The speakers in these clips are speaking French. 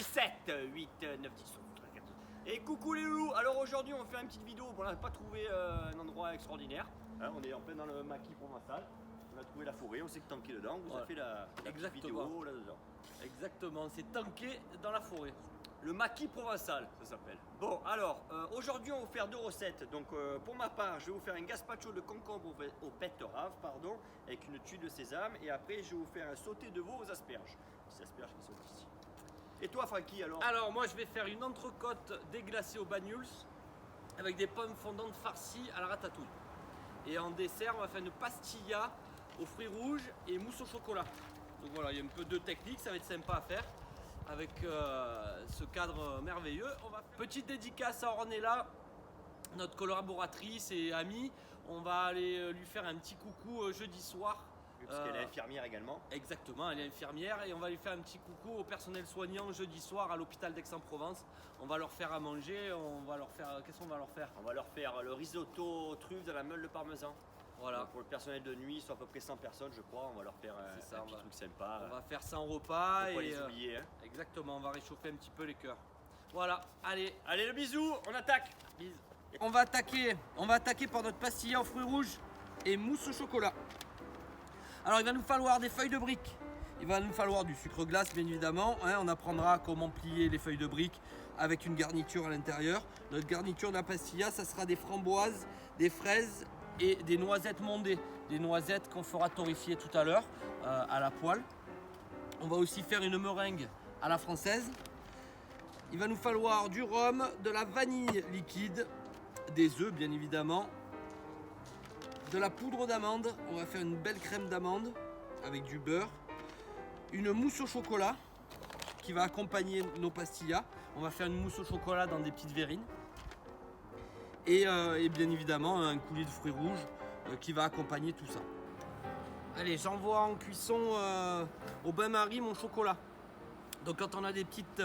7, 8, 9, 10, 11, 14. Et coucou les loulous. Alors aujourd'hui on fait une petite vidéo. Bon, on n'a pas trouvé un endroit extraordinaire. Hein, on est en plein dans le maquis provençal. On a trouvé la forêt, on s'est tanké dedans. Vous avez fait la petite vidéo là-dedans. Exactement, c'est tanké dans la forêt. Le maquis provençal, ça s'appelle. Bon, alors, aujourd'hui, on va vous faire deux recettes. Donc, pour ma part, je vais vous faire un gazpacho de concombre au betterave, pardon, avec une tuile de sésame. Et après, je vais vous faire un sauté de veau aux asperges. Les asperges qui sont ici. Et toi, Francky, alors? Alors, moi, je vais faire une entrecôte déglacée au bagnols avec des pommes fondantes farcies à la ratatouille. Et en dessert, on va faire une pastilla aux fruits rouges et mousse au chocolat. Donc voilà, il y a un peu de technique, ça va être sympa à faire. Avec ce cadre merveilleux. Petite dédicace à Ornella, notre collaboratrice et amie. On va aller lui faire un petit coucou jeudi soir. Oui, parce qu'elle est infirmière également. Exactement, elle est infirmière et on va lui faire un petit coucou au personnel soignant jeudi soir à l'hôpital d'Aix-en-Provence. On va leur faire à manger, on va leur faire... Qu'est-ce qu'on va leur faire? On va leur faire le risotto aux truffes de la meule de parmesan. Voilà. Donc pour le personnel de nuit, ils sont à peu près 100 personnes, je crois. On va leur faire un petit truc sympa. On va faire ça en repas. Faut pas les oublier. Hein. Exactement, on va réchauffer un petit peu les cœurs. Voilà, allez. Allez, le bisou, on attaque. Bisous. On va attaquer par notre pastilla aux fruits rouges et mousse au chocolat. Alors il va nous falloir des feuilles de briques. Il va nous falloir du sucre glace, bien évidemment. Hein, on apprendra comment plier les feuilles de briques avec une garniture à l'intérieur. Notre garniture de la pastilla, ça sera des framboises, des fraises et des noisettes mondées. Des noisettes qu'on fera torréfier tout à l'heure à la poêle. On va aussi faire une meringue à la française. Il va nous falloir du rhum, de la vanille liquide, des œufs bien évidemment, de la poudre d'amande. On va faire une belle crème d'amande avec du beurre. Une mousse au chocolat qui va accompagner nos pastillas. On va faire une mousse au chocolat dans des petites verrines. Et bien évidemment un coulis de fruits rouges qui va accompagner tout ça. Allez, j'envoie en cuisson au bain-marie mon chocolat. Donc quand on a des petites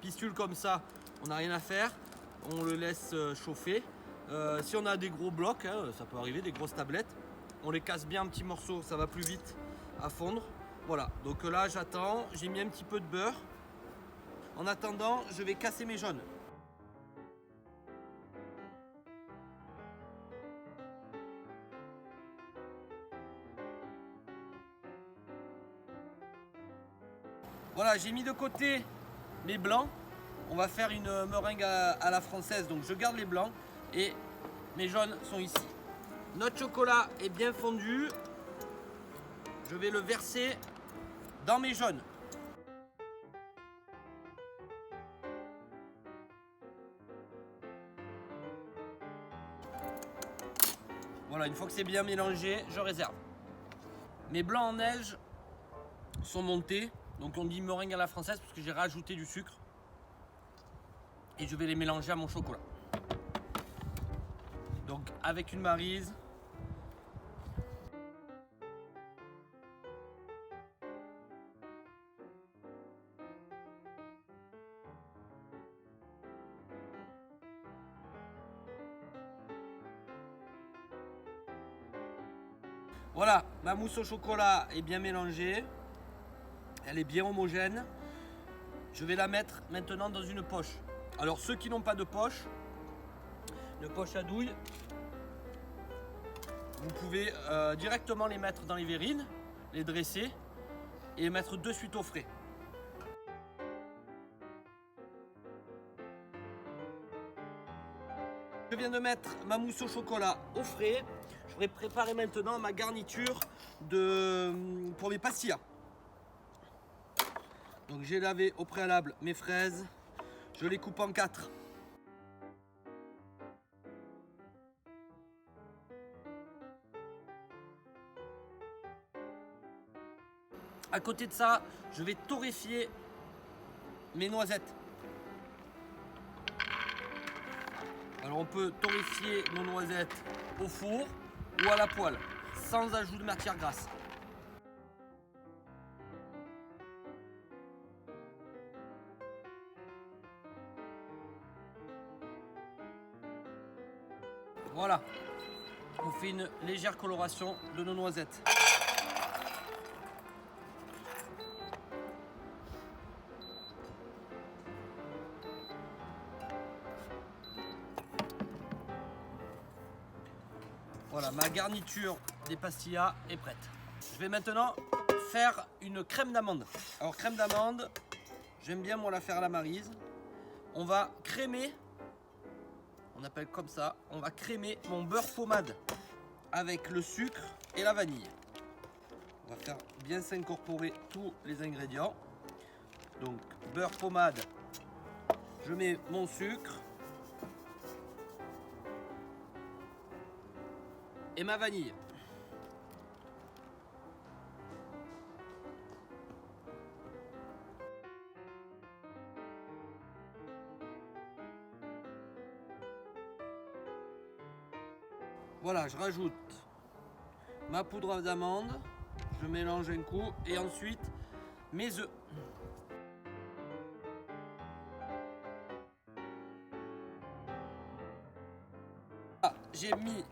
pistules comme ça, on n'a rien à faire. On le laisse chauffer. Si on a des gros blocs, hein, ça peut arriver, des grosses tablettes, on les casse bien en petits morceaux, ça va plus vite à fondre. Voilà, donc là j'attends, j'ai mis un petit peu de beurre. En attendant, je vais casser mes jaunes. Voilà, j'ai mis de côté mes blancs. On va faire une meringue à la française, donc je garde les blancs et mes jaunes sont ici. Notre chocolat est bien fondu. Je vais le verser dans mes jaunes. Voilà, une fois que c'est bien mélangé, je réserve. Mes blancs en neige sont montés. Donc on dit meringue à la française parce que j'ai rajouté du sucre. Et je vais les mélanger à mon chocolat. Donc avec une maryse. Voilà, ma mousse au chocolat est bien mélangée. Elle est bien homogène. Je vais la mettre maintenant dans une poche. Alors ceux qui n'ont pas de poche, une poche à douille, vous pouvez directement les mettre dans les verrines, les dresser et les mettre de suite au frais. Je viens de mettre ma mousse au chocolat au frais. Je vais préparer maintenant ma garniture pour mes pastillas. Donc j'ai lavé au préalable mes fraises. Je les coupe en 4. À côté de ça, je vais torréfier mes noisettes. Alors on peut torréfier nos noisettes au four ou à la poêle, sans ajout de matière grasse. Voilà, on fait une légère coloration de nos noisettes. Voilà, ma garniture des pastillas est prête. Je vais maintenant faire une crème d'amande. Alors crème d'amande, j'aime bien moi la faire à la Maryse. On va crémer, on appelle comme ça, on va crémer mon beurre pommade avec le sucre et la vanille. On va faire bien s'incorporer tous les ingrédients. Donc beurre pommade, je mets mon sucre et ma vanille. Voilà, je rajoute ma poudre d'amande, je mélange un coup et ensuite mes œufs. J'ai mis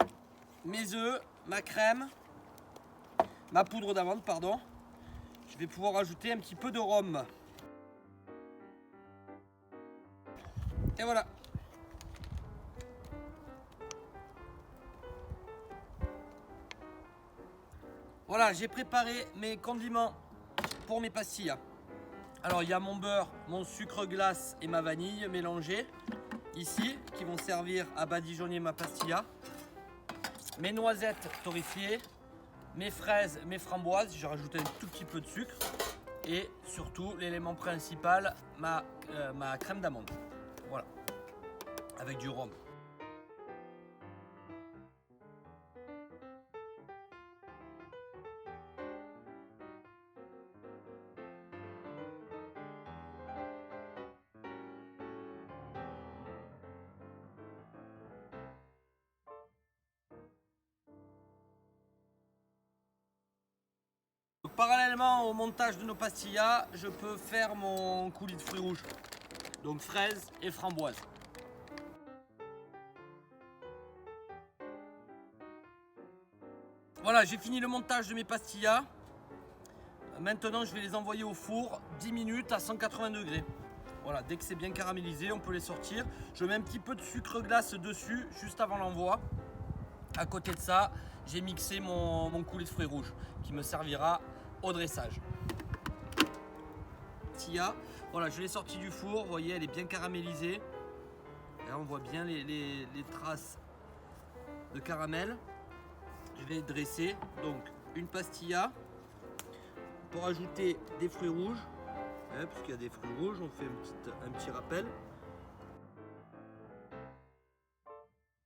mes œufs, ma crème, ma poudre d'amande, pardon. Je vais pouvoir ajouter un petit peu de rhum. Et voilà. Voilà, j'ai préparé mes condiments pour mes pastilles. Alors il y a mon beurre, mon sucre glace et ma vanille mélangés ici qui vont servir à badigeonner ma pastilla. Mes noisettes torréfiées, mes fraises, mes framboises, j'ai rajouté un tout petit peu de sucre et surtout l'élément principal, ma crème d'amande. Voilà, avec du rhum. Donc, parallèlement au montage de nos pastillas, je peux faire mon coulis de fruits rouges. Donc fraises et framboises. Voilà, j'ai fini le montage de mes pastillas. Maintenant, je vais les envoyer au four 10 minutes à 180 degrés. Voilà, dès que c'est bien caramélisé, on peut les sortir. Je mets un petit peu de sucre glace dessus, juste avant l'envoi. À côté de ça, j'ai mixé mon coulis de fruits rouges qui me servira au dressage. Voilà, je l'ai sorti du four, vous voyez, elle est bien caramélisée. Là, on voit bien les traces de caramel. Je vais dresser donc une pastilla pour ajouter des fruits rouges. Parce qu'il y a des fruits rouges, on fait un petit rappel.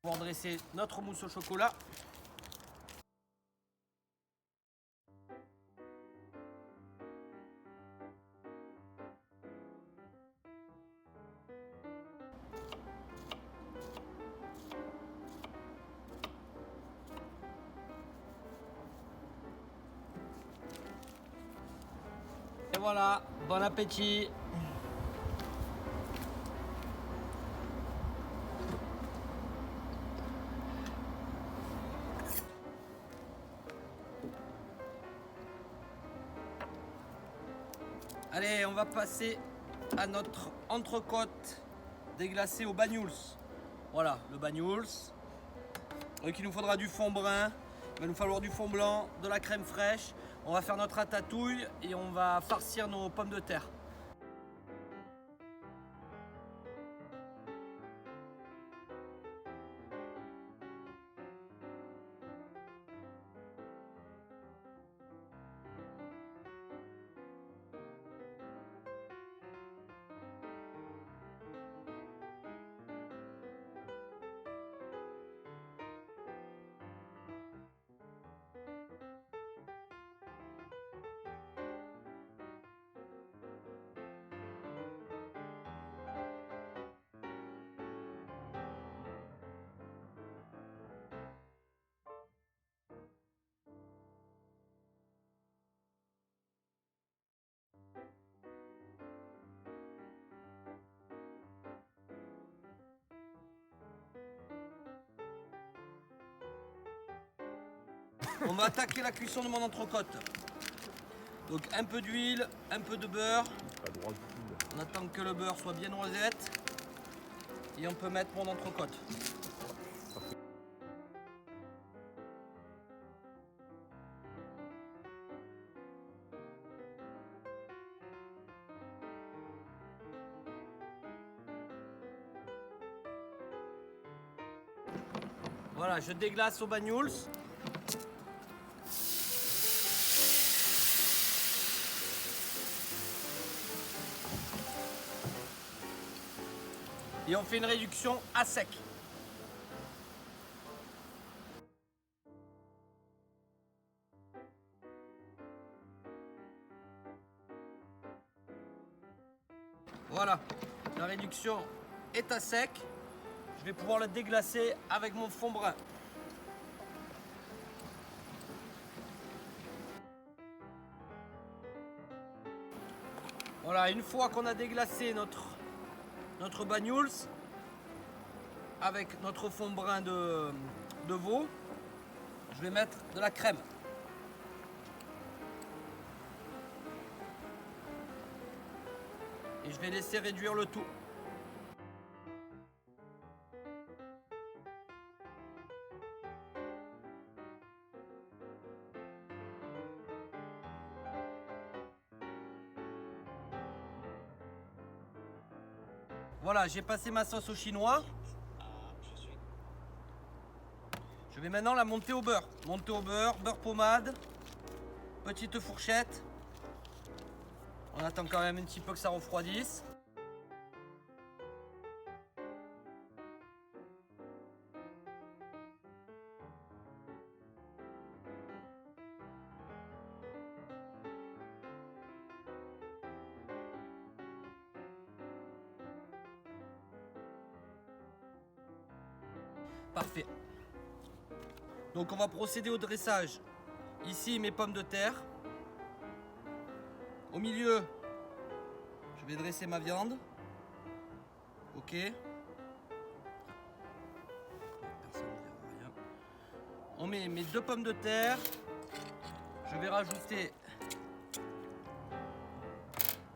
Pour dresser notre mousse au chocolat. Et voilà, bon appétit! Allez, on va passer à notre entrecôte déglacée au bagnoul. Voilà, le bagnoul. Donc il nous faudra du fond brun, il va nous falloir du fond blanc, de la crème fraîche. On va faire notre ratatouille et on va farcir nos pommes de terre. On va attaquer la cuisson de mon entrecôte. Donc un peu d'huile, un peu de beurre. On attend que le beurre soit bien noisette. Et on peut mettre mon entrecôte. Voilà, je déglace au bagnols. Et on fait une réduction à sec. Voilà, la réduction est à sec. Je vais pouvoir le déglacer avec mon fond brun. Voilà, une fois qu'on a déglacé notre bagnols avec notre fond brun de veau, je vais mettre de la crème. Et je vais laisser réduire le tout. Voilà, j'ai passé ma sauce au chinois. Je vais maintenant la monter au beurre. Monter au beurre, beurre pommade, petite fourchette. On attend quand même un petit peu que ça refroidisse. Parfait. Donc on va procéder au dressage. Ici mes pommes de terre. Au milieu, je vais dresser ma viande. Ok. Personne ne verra rien. On met mes 2 pommes de terre. Je vais rajouter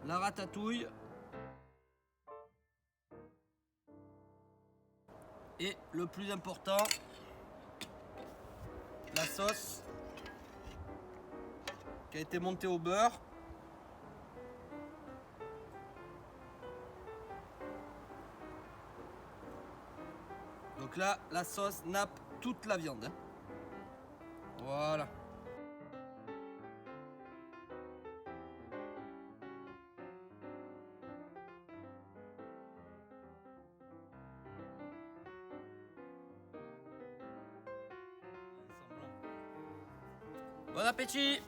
la ratatouille. Et le plus important, la sauce qui a été montée au beurre. Donc là, la sauce nappe toute la viande. Voilà. Bon appétit!